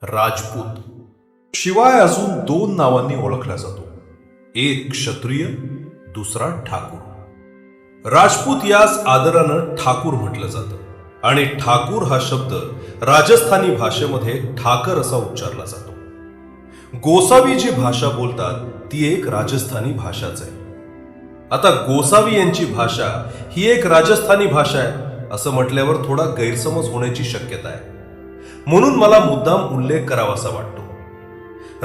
राजपूत शिवाय अजून दोन नावांनी ओळखला जातो. एक क्षत्रिय, दुसरा ठाकूर. राजपूत यास आदरानं ठाकूर म्हटलं जातं आणि ठाकूर हा शब्द राजस्थानी भाषेमध्ये ठाकर असा उच्चारला जातो. गोसावी जी भाषा बोलतात ती एक राजस्थानी भाषाच आहे. आता गोसावी यांची भाषा ही एक राजस्थानी भाषा आहे असं म्हटल्यावर थोडा गैरसमज होण्याची शक्यता आहे. म्हणून मला मुद्दाम उल्लेख करावासा वाटतो.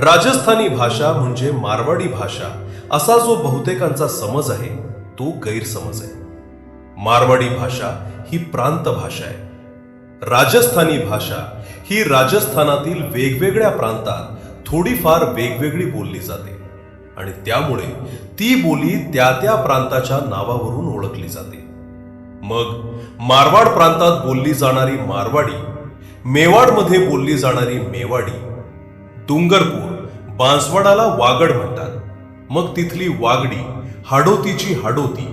राजस्थानी भाषा म्हणजे मारवाडी भाषा असा जो बहुतेकांचा समज आहे तो गैरसमज आहे. मारवाडी भाषा ही प्रांत भाषा आहे. राजस्थानी भाषा ही राजस्थानातील वेगवेगळ्या प्रांतात थोडीफार वेगवेगळी बोलली जाते आणि त्यामुळे ती बोली त्या त्या प्रांताच्या नावावरून ओळखली जाते. मग मारवाड प्रांतात बोलली जाणारी मारवाडी, मेवाडमध्ये बोलली जाणारी मेवाडी, डुंगरपूर बांसवाडाला वागड म्हणतात, मग तिथली वागडी, हाडोतीची हाडोती,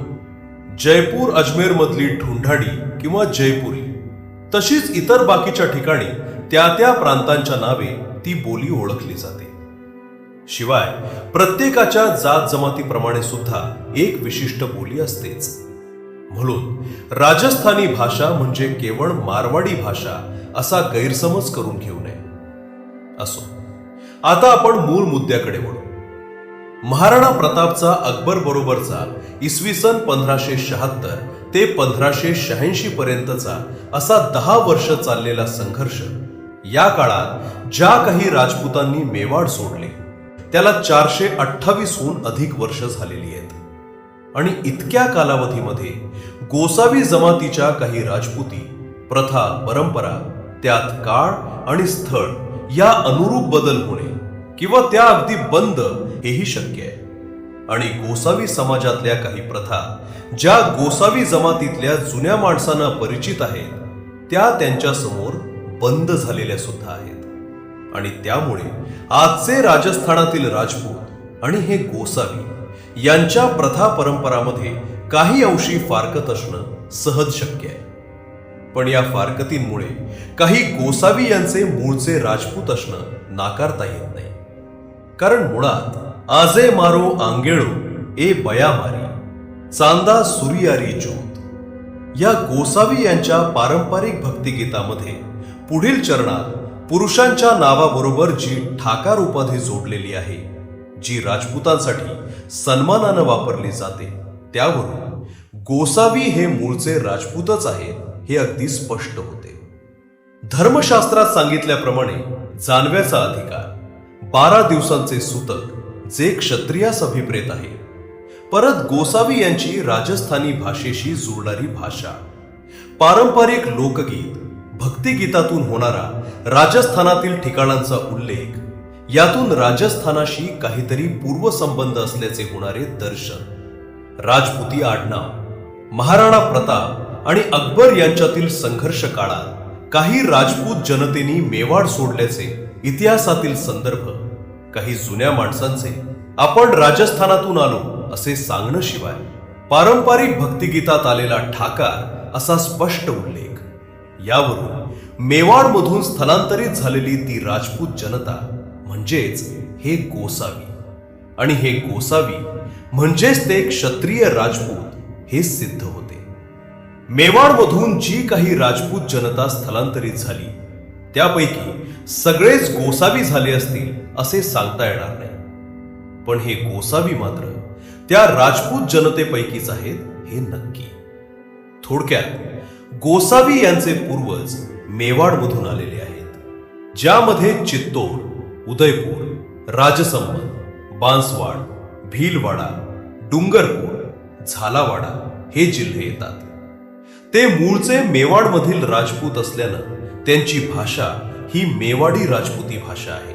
जयपूर अजमेर मधली ढुंढाडी किंवा जयपुरी, तशीच इतर बाकीच्या ठिकाणी त्या त्या प्रांतांच्या नावे ती बोली ओळखली जाते. शिवाय प्रत्येकाच्या जात जमातीप्रमाणे सुद्धा एक विशिष्ट बोली असतेच. म्हणून राजस्थानी भाषा म्हणजे केवळ मारवाडी भाषा असा गैरसमज करून घेऊ नये. असो, आता आपण मूळ मुद्द्याकडे वळू. महाराणा प्रतापचा अकबर बरोबरचा इसवी सन 1576 ते 1586 पर्यंतचा असा 10 वर्ष चाललेला संघर्ष, या काळात ज्या काही राजपुतांनी मेवाड सोडले त्याला 428हून अधिक वर्ष झालेली आहेत. आणि इतक्या कालावधीमध्ये गोसावी जमातीच्या काही राजपुती प्रथा, परंपरा, त्यात काळ आणि स्थळ या अनुरूप बदल होणे किंवा त्या अगदी बंद हेही शक्य आहे. आणि गोसावी समाजातल्या काही प्रथा ज्या गोसावी जमातीतल्या जुन्या माणसांना परिचित आहेत त्या त्यांच्या समोर बंद झालेल्या सुद्धा आहेत. आणि त्यामुळे आजचे राजस्थानातील राजपूत आणि हे गोसावी यांच्या प्रथा परंपरामध्ये काही अंशी फारकत असणं सहज शक्य आहे. पण या फारकतींमुळे काही गोसावी यांचे मूळचे राजपूत असणं नाकारता येत नाही. कारण मुळात आजे मारो आंगेळो ए बया मारी, चांदा सुरियारी ज्योत या गोसावी यांच्या पारंपरिक भक्तिगीतामध्ये पुढील चरणात पुरुषांच्या नावाबरोबर जी ठाकार उपाधी जोडलेली आहे, जी राजपुतांसाठी सन्मानानं वापरली जाते, त्यावरून गोसावी हे मूळचे राजपूतच आहेत हे अगदी स्पष्ट होते. धर्मशास्त्रात सांगितल्याप्रमाणे जानव्याचा अधिकार, 12 दिवसांचे सूतक जे क्षत्रियास अभिप्रेत आहे, परत गोसावी यांची राजस्थानी भाषेशी जुळणारी भाषा, पारंपरिक लोकगीत, भक्तिगीतातून होणारा राजस्थानातील ठिकाणांचा उल्लेख, यातून राजस्थानाशी काहीतरी पूर्वसंबंध असल्याचे होणारे दर्शन, राजपुती आडनाव, महाराणा प्रताप आणि अकबर यांच्यातील संघर्ष काळात काही राजपूत जनतेने मेवाड सोडल्याचे इतिहासातील संदर्भ, काही जुन्या माणसांचे आपण राजस्थानातून आलो असे सांगणं, शिवाय पारंपरिक भक्तिगीतात आलेला ठाकार असा स्पष्ट उल्लेख, यावरून मेवाडमधून स्थलांतरित झालेली ती राजपूत जनता म्हणजेच हे गोसावी, आणि हे गोसावी म्हणजेच ते क्षत्रिय राजपूत हे सिद्ध होते. मेवाडमधून जी काही राजपूत जनता स्थलांतरित झाली त्यापैकी सगळेच गोसावी झाले असतील असे सांगता येणार नाही. पण हे गोसावी मात्र त्या राजपूत जनतेपैकीच आहेत हे नक्की. थोडक्यात गोसावी यांचे पूर्वज मेवाडमधून आलेले आहेत, ज्यामध्ये चित्तोड, उदयपूर, राजसंमत, बांसवाड, भीलवाडा, डुंगरपूर, झालावाडा हे जिल्हे येतात. ते मूळचे मेवाडमधील राजपूत असल्यानं त्यांची भाषा ही मेवाडी राजपुती भाषा आहे.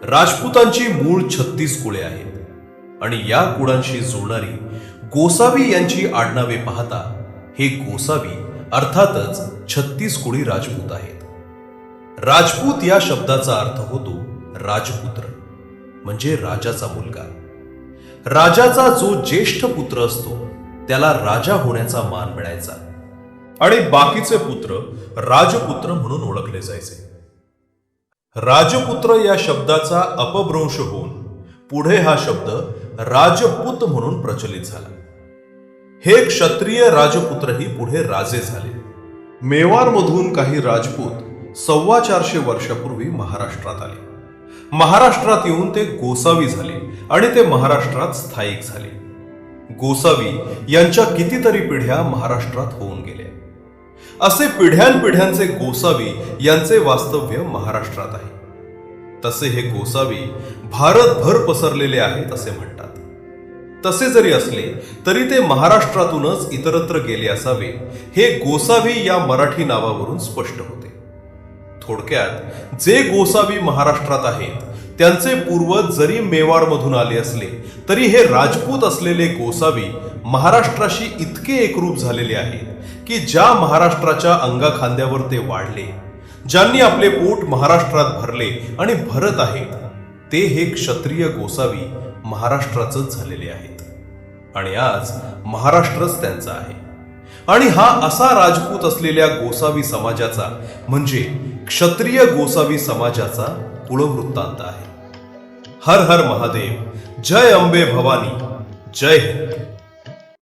राजपुतांची मूळ 36 कुळे आहेत आणि या कुळांशी जुळणारी गोसावी यांची आडनावे पाहता हे गोसावी अर्थातच 36 कुळी राजपूत आहेत. राजपूत या शब्दाचा अर्थ होतो राजपुत्र, म्हणजे राजाचा मुलगा. राजाचा जो ज्येष्ठ पुत्र असतो त्याला राजा होण्याचा मान मिळायचा आणि बाकीचे पुत्र राजपुत्र म्हणून ओळखले जायचे. राजपुत्र या शब्दाचा अपभ्रंश होऊन पुढे हा शब्द राजपूत म्हणून प्रचलित झाला. हे क्षत्रिय राजपुत्रही पुढे राजे झाले. मेवारमधून काही राजपूत 450 वर्षापूर्वी महाराष्ट्रात आले. महाराष्ट्रात येऊन ते गोसावी झाले आणि ते महाराष्ट्रात स्थायिक झाले. गोसावी यांच्या कितीतरी पिढ्या महाराष्ट्रात होऊन गेल्या. असे पिढ्यानपिढ्यांचे गोसावी यांचे वास्तव्य महाराष्ट्रात आहे. तसे हे गोसावी भारतभर पसरलेले आहेत असे म्हणतात. तसे जरी असले तरी ते महाराष्ट्रातूनच इतरत्र गेले असावे हे गोसावी या मराठी नावावरून स्पष्ट होते. थोडक्यात जे गोसावी महाराष्ट्रात आहेत त्यांचे पूर्वज जरी मेवाडमधून आले असले तरी हे राजपूत असलेले गोसावी महाराष्ट्राशी इतके एकरूप झालेले आहेत की ज्या महाराष्ट्राच्या अंगाखांद्यावर ते वाढले, ज्यांनी आपले पोट महाराष्ट्रात भरले आणि भरत आहेत, ते हे क्षत्रिय गोसावी महाराष्ट्राचंच झालेले आहेत. आणि आज महाराष्ट्रच त्यांचा आहे. आणि हा असा राजपूत असलेल्या गोसावी समाजाचा म्हणजे क्षत्रिय गोसावी समाजाचा कुळवृत्तांत आहे. हर हर महादेव. जय अंबे भवानी. जय हिंद.